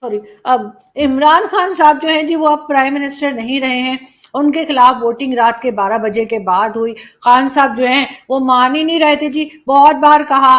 Sorry, अब इमरान खान साहब जो हैं जी वो अब प्राइम मिनिस्टर नहीं रहे हैं। उनके खिलाफ वोटिंग रात के 12 बजे के बाद हुई। खान साहब जो हैं वो मान ही नहीं रहे थे जी। बहुत बार कहा,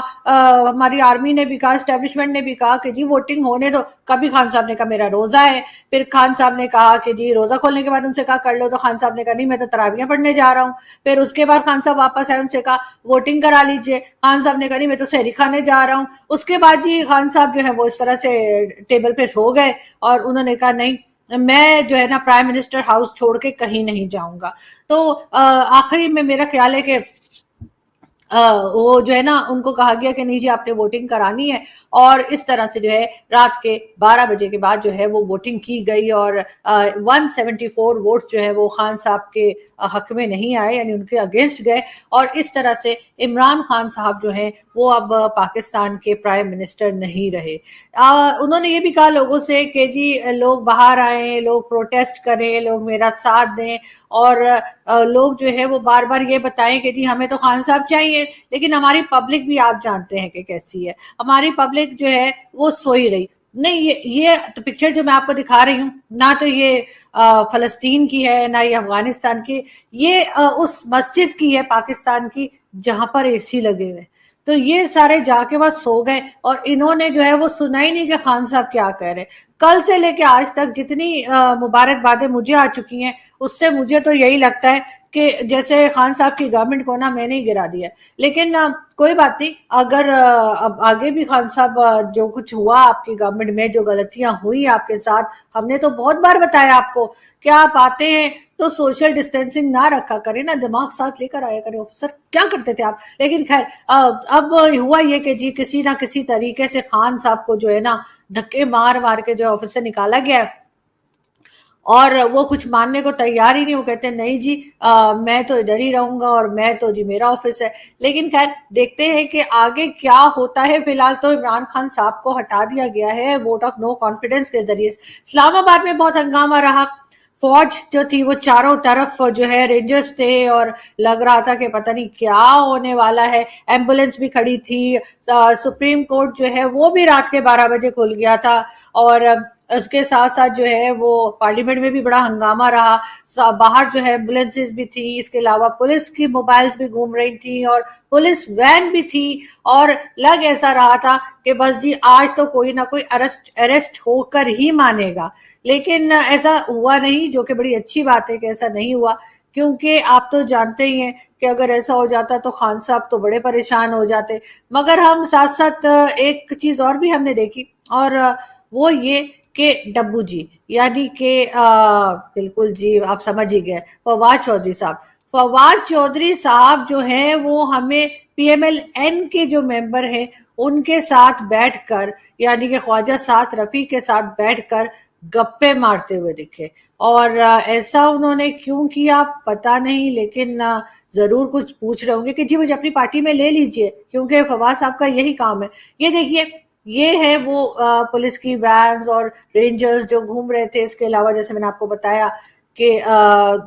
हमारी आर्मी ने भी कहा, एस्टेब्लिशमेंट ने भी कहा कि जी वोटिंग होने दो। कभी खान साहब ने कहा मेरा रोजा है, फिर खान साहब ने कहा कि जी रोजा खोलने के बाद उनसे कहा कर लो, तो खान साहब ने कहा नहीं मैं तो तरावियां पढ़ने जा रहा हूँ। फिर उसके बाद खान साहब वापस आए, उनसे कहा वोटिंग करा लीजिए। खान साहब ने कहा नहीं मैं तो सहरी खाने जा रहा हूँ। उसके बाद जी खान साहब जो है वो इस तरह से टेबल पे सो गए और उन्होंने कहा नहीं मैं जो है ना प्राइम मिनिस्टर हाउस छोड़ के कहीं नहीं जाऊंगा। तो आखिरी में मेरा ख्याल है कि वो जो है ना उनको कहा गया कि नहीं जी आपने वोटिंग करानी है, और इस तरह से जो है रात के 12 बजे के बाद जो है वो वोटिंग की गई और 174 वोट्स जो है वो खान साहब के हक में नहीं आए, यानी उनके अगेंस्ट गए। और इस तरह से इमरान खान साहब जो हैं वो अब पाकिस्तान के प्राइम मिनिस्टर नहीं रहे। उन्होंने ये भी कहा लोगों से कि जी लोग बाहर आए, लोग प्रोटेस्ट करें, लोग मेरा साथ दें, और लोग जो है वो बार बार ये बताएं कि जी हमें तो खान साहब चाहिए। लेकिन हमारी पब्लिक भी आप जानते हैं कि कैसी है। हमारी पब्लिक जो है वो सोई रही नहीं। ये तो पिक्चर जो मैं आपको दिखा रही हूँ ना, तो ये फलस्तीन की है ना ये अफगानिस्तान की, ये उस मस्जिद की है पाकिस्तान की जहां पर एसी लगे हुए। तो ये सारे जाके बस सो गए और इन्होंने जो है वो सुना ही नहीं कि खान साहब क्या कह रहे। कल से लेके आज तक जितनी मुबारकबादें मुझे आ चुकी हैं, उससे मुझे तो यही लगता है कि जैसे खान साहब की गवर्नमेंट को ना मैंने ही गिरा दिया। लेकिन कोई बात नहीं, अगर अब आगे भी खान साहब जो कुछ हुआ आपकी गवर्नमेंट में, जो गलतियां हुई आपके साथ, हमने तो बहुत बार बताया आपको कि आप आते हैं तो सोशल डिस्टेंसिंग ना रखा करें ना, दिमाग साथ लेकर आया करें। ऑफिसर क्या करते थे आप। लेकिन खैर अब हुआ ये कि जी किसी ना किसी तरीके से खान साहब को जो है ना धक्के मार मार के जो ऑफिस से निकाला गया है, और वो कुछ मानने को तैयार ही नहीं। वो कहते हैं नहीं जी मैं तो इधर ही रहूंगा और मैं तो जी मेरा ऑफिस है। लेकिन खैर देखते हैं कि आगे क्या होता है। फिलहाल तो इमरान खान साहब को हटा दिया गया है वोट ऑफ नो कॉन्फिडेंस के जरिए। इस्लामाबाद में बहुत हंगामा रहा। फौज जो थी वो चारों तरफ जो है रेंजर्स थे और लग रहा था कि पता नहीं क्या होने वाला है। एम्बुलेंस भी खड़ी थी। सुप्रीम कोर्ट जो है वो भी रात के 12 बजे खुल गया था, और उसके साथ साथ जो है वो पार्लियामेंट में भी बड़ा हंगामा रहा। बाहर जो है एम्बुलेंसेज भी थी, इसके अलावा पुलिस की मोबाइल्स भी घूम रही थी और पुलिस वैन भी थी। और लग ऐसा रहा था कि बस जी आज तो कोई ना कोई अरेस्ट होकर ही मानेगा। लेकिन ऐसा हुआ नहीं, जो कि बड़ी अच्छी बात है कि ऐसा नहीं हुआ, क्योंकि आप तो जानते ही हैं कि अगर ऐसा हो जाता तो खान साहब तो बड़े परेशान हो जाते। मगर हम साथ साथ एक चीज और भी हमने देखी, और वो ये कि डब्बू जी, यानी कि बिल्कुल जी आप समझ ही गए, फवाद चौधरी साहब। फवाद चौधरी साहब जो हैं वो हमें पीएमएल-एन के जो मेंबर हैं उनके साथ बैठकर, यानी कि ख्वाजा साद रफी के साथ बैठकर गप्पे मारते हुए दिखे। और ऐसा उन्होंने क्यों किया पता नहीं, लेकिन जरूर कुछ पूछ रहे होंगे कि जी मुझे अपनी पार्टी में ले लीजिए, क्योंकि फवाद साहब का यही काम है। ये देखिए, ये है वो पुलिस की वैन्स और रेंजर्स जो घूम रहे थे। इसके अलावा जैसे मैंने आपको बताया कि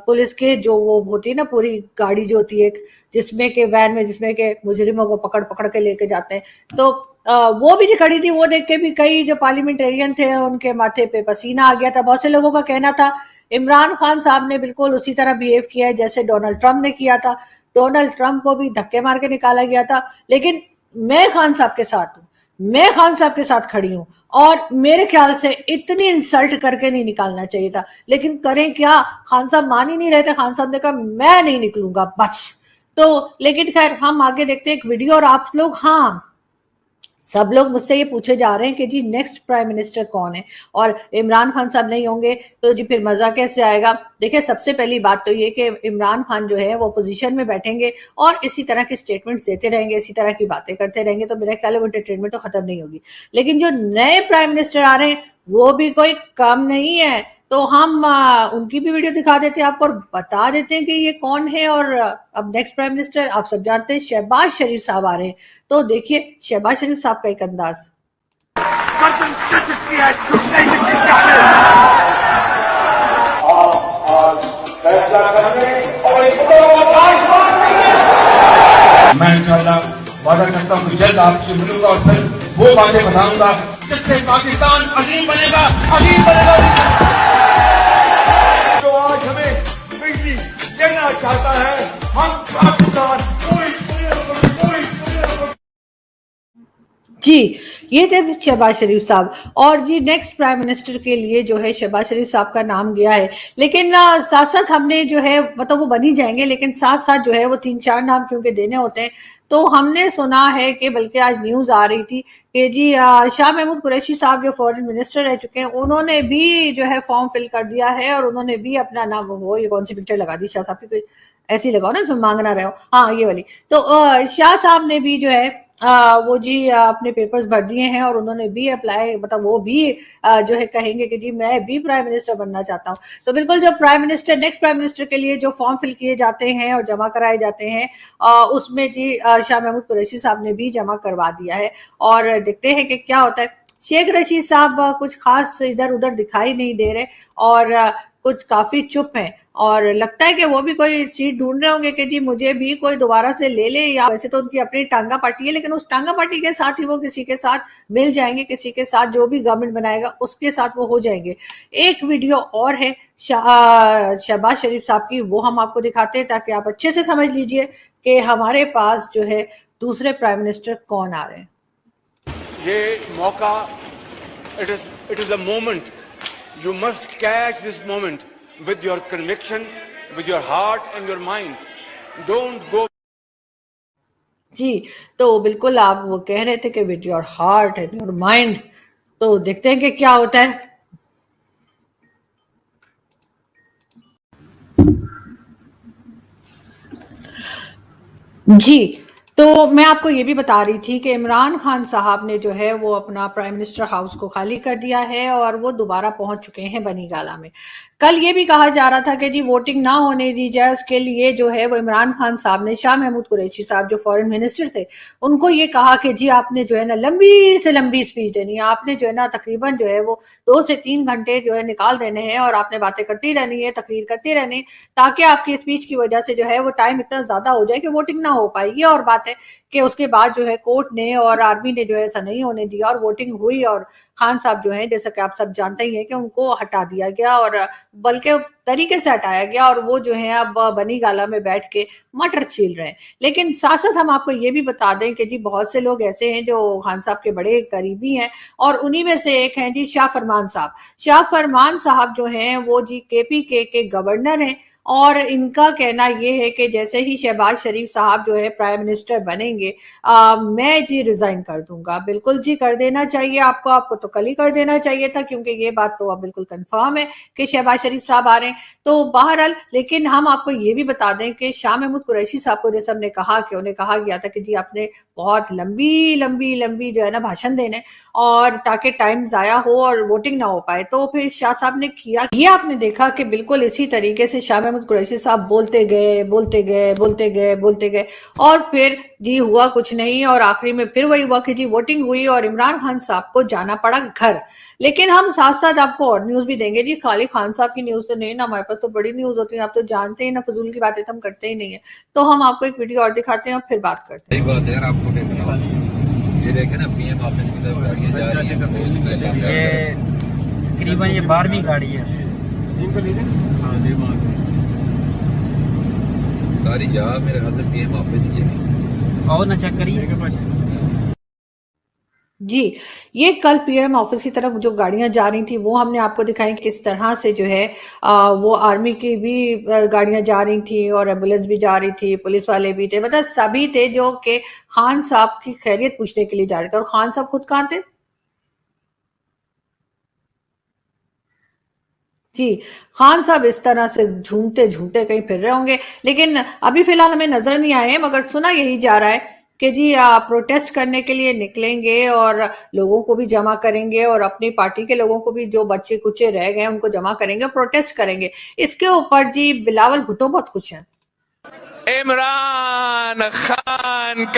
पुलिस के जो वो होती है ना पूरी गाड़ी जो होती है जिसमें के वैन में जिसमें के मुजरिमों को पकड़ पकड़ के लेके जाते हैं, तो वो भी जो खड़ी थी वो देख के भी कई जो पार्लियामेंटेरियन थे उनके माथे पे पसीना आ गया था। बहुत से लोगों का कहना था इमरान खान साहब ने बिल्कुल उसी तरह बिहेव किया है जैसे डोनाल्ड ट्रंप ने किया था। डोनाल्ड ट्रंप को भी धक्के मार के निकाला गया था। लेकिन मैं खान साहब के साथ हूँ, मैं खान साहब के साथ खड़ी हूं, और मेरे ख्याल से इतनी इंसल्ट करके नहीं निकालना चाहिए था। लेकिन करें क्या, खान साहब मान ही नहीं रहे थे। खान साहब ने कहा मैं नहीं निकलूंगा बस। तो लेकिन खैर हम आगे देखते हैं एक वीडियो, और आप लोग, हाँ सब लोग मुझसे ये पूछे जा रहे हैं कि जी नेक्स्ट प्राइम मिनिस्टर कौन है, और इमरान खान साहब नहीं होंगे तो जी फिर मजा कैसे आएगा। देखिए सबसे पहली बात तो ये कि इमरान खान जो है वो अपोजिशन में बैठेंगे और इसी तरह के स्टेटमेंट्स देते रहेंगे, इसी तरह की बातें करते रहेंगे, तो मेरा ख्याल है वो एंटरटेनमेंट तो खत्म नहीं होगी। लेकिन जो नए प्राइम मिनिस्टर आ रहे हैं वो भी कोई कम नहीं है, तो हम उनकी भी वीडियो दिखा देते हैं आपको और बता देते हैं कि ये कौन है। और अब नेक्स्ट प्राइम मिनिस्टर आप सब जानते हैं शहबाज शरीफ साहब आ रहे हैं। तो देखिए शहबाज शरीफ साहब का एक अंदाज। मैं इंशाल्लाह वादा करता हूँ कि जल्द आपसे मिलूंगा और फिर वो बातें बताऊंगा जिससे पाकिस्तान अजीम बनेगा, अजीम बनेगा। जो आज हमें बिजली देना चाहता है, हम पाकिस्तान जी, ये थे शहबाज शरीफ साहब। और जी नेक्स्ट प्राइम मिनिस्टर के लिए जो है शहबाज शरीफ साहब का नाम गया है, लेकिन साथ साथ हमने जो है मतलब वो बन ही जाएंगे, लेकिन साथ साथ जो है वो 3-4 नाम क्योंकि देने होते हैं, तो हमने सुना है कि बल्कि आज न्यूज आ रही थी कि जी शाह महमूद कुरैशी साहब जो फॉरेन मिनिस्टर रह चुके हैं, उन्होंने भी जो है फॉर्म फिल कर दिया है और उन्होंने भी अपना नाम, वो ये कौन सी पिक्चर लगा दी शाह साहब की, ऐसी लगाओ ना, तुम मांगना रहे हो, हाँ ये वाली। तो शाह साहब ने भी जो है वो जी अपने पेपर्स भर दिए हैं और उन्होंने भी अप्लाई, मतलब वो भी जो है कहेंगे कि जी मैं भी प्राइम मिनिस्टर बनना चाहता हूँ। तो बिल्कुल जो prime minister, next prime minister के लिए जो फॉर्म फिल किए जाते हैं और जमा कराए जाते हैं, उसमें जी शाह महमूद कुरैशी साहब ने भी जमा करवा दिया है और देखते हैं कि क्या होता है। शेख रशीद साहब कुछ खास इधर उधर दिखाई नहीं दे रहे और कुछ काफी चुप हैं और लगता है कि वो भी कोई सीट ढूंढ रहे होंगे कि जी मुझे भी कोई दोबारा से ले ले, या वैसे तो उनकी अपनी टांगा पार्टी है, लेकिन उस टांगा पार्टी के साथ ही वो किसी के साथ मिल जाएंगे, किसी के साथ जो भी गवर्नमेंट बनाएगा उसके साथ वो हो जाएंगे। एक वीडियो और है शहबाज शरीफ साहब की, वो हम आपको दिखाते हैं ताकि आप अच्छे से समझ लीजिए कि हमारे पास जो है दूसरे प्राइम मिनिस्टर कौन आ रहे हैं। ये मौका, it is a moment. You must catch this moment with your conviction, with your heart and your mind. Don't go. जी, तो बिल्कुल आप वो कह रहे थे कि with your heart and your mind, तो देखते हैं कि क्या होता है। जी, तो मैं आपको ये भी बता रही थी कि इमरान खान साहब ने जो है वो अपना प्राइम मिनिस्टर हाउस को खाली कर दिया है और वो दोबारा पहुंच चुके हैं बनीगाला में। कल ये भी कहा जा रहा था कि जी वोटिंग ना होने दी जाए, उसके लिए जो है वो इमरान खान साहब ने शाह महमूद कुरैशी साहब जो फॉरेन मिनिस्टर थे उनको ये कहा कि जी आपने जो है ना लंबी से लंबी स्पीच देनी है, आपने जो है ना तकरीबन जो है वो 2 से 3 घंटे जो है निकाल देने हैं और आपने बातें करती रहनी है, तकरीर करती रहनी है, ताकि आपकी स्पीच की वजह से जो है वो टाइम इतना ज्यादा हो जाए कि वोटिंग ना हो पाए। ये और बात है कि उसके बाद जो है कोर्ट ने और आर्मी ने जो है ऐसा नहीं होने दिया और वोटिंग हुई और खान साहब जो हैं, जैसा कि आप सब जानते ही हैं कि उनको हटा दिया गया और बल्कि तरीके से हटाया गया और वो जो है अब बनीगाला में बैठ के मटर छील रहे हैं। लेकिन साथ साथ हम आपको ये भी बता दें कि जी बहुत से लोग ऐसे हैं जो खान साहब के बड़े करीबी हैं और उन्हीं में से एक हैं जी शाह फरमान साहब। शाह फरमान साहब जो हैं वो जी केपीके के गवर्नर हैं और इनका कहना ये है कि जैसे ही शहबाज शरीफ साहब जो है प्राइम मिनिस्टर बनेंगे मैं जी रिजाइन कर दूंगा। बिल्कुल जी कर देना चाहिए आपको तो कल ही कर देना चाहिए था, क्योंकि ये बात तो अब बिल्कुल कंफर्म है कि शहबाज शरीफ साहब आ रहे हैं। तो बहरहाल लेकिन हम आपको ये भी बता दें कि शाह महमूद कुरैशी साहब को जैसे हमने कहा कि उन्हें कहा गया था कि जी आपने बहुत लंबी लंबी लंबी जो है ना भाषण देने और ताकि टाइम जाया हो और वोटिंग ना हो पाए, तो फिर शाह साहब ने किया ये आपने देखा कि बिल्कुल इसी तरीके से शाह महमूद कुरैशी साहब बोलते गए और फिर जी हुआ कुछ नहीं और आखिरी में फिर वही हुआ कि जी वोटिंग हुई और इमरान खान साहब को जाना पड़ा घर। लेकिन हम साथ साथ आपको और न्यूज भी देंगे जी, खाली खान साहब की न्यूज तो नहीं ना, हमारे पास तो बड़ी न्यूज होती है, आप तो जानते ही ना, फजूल की बातें तो हम करते ही नहीं है। तो हम आपको एक वीडियो और दिखाते हैं और फिर बात करते हैं। बात है यार, आपको ये देखें ना पीएम ऑफिस की तरफ गाड़ियां जा रही हैं, ये तकरीबन ये 12वीं गाड़ी है। सारी जा मेरे ख्याल से पीएम ऑफिस की है और ना चेक करिए जी। ये कल पीएम ऑफिस की तरफ जो गाड़ियां जा रही थी वो हमने आपको दिखाई किस तरह से जो है वो आर्मी की भी गाड़ियां जा रही थी और एम्बुलेंस भी जा रही थी, पुलिस वाले भी थे, मतलब सभी थे जो कि खान साहब की खैरियत पूछने के लिए जा रहे थे। और खान साहब खुद कहाँ थे जी? खान साहब इस तरह से झूमते कहीं फिर रहे होंगे, लेकिन अभी फिलहाल हमें नजर नहीं आए, मगर सुना यही जा रहा है कि जी प्रोटेस्ट करने के लिए निकलेंगे और लोगों को भी जमा करेंगे और अपनी पार्टी के लोगों को भी जो बच्चे कुचे रह गए उनको जमा करेंगे, प्रोटेस्ट करेंगे। इसके ऊपर जी बिलावल भुट्टो बहुत खुश हैं। इमरान खान का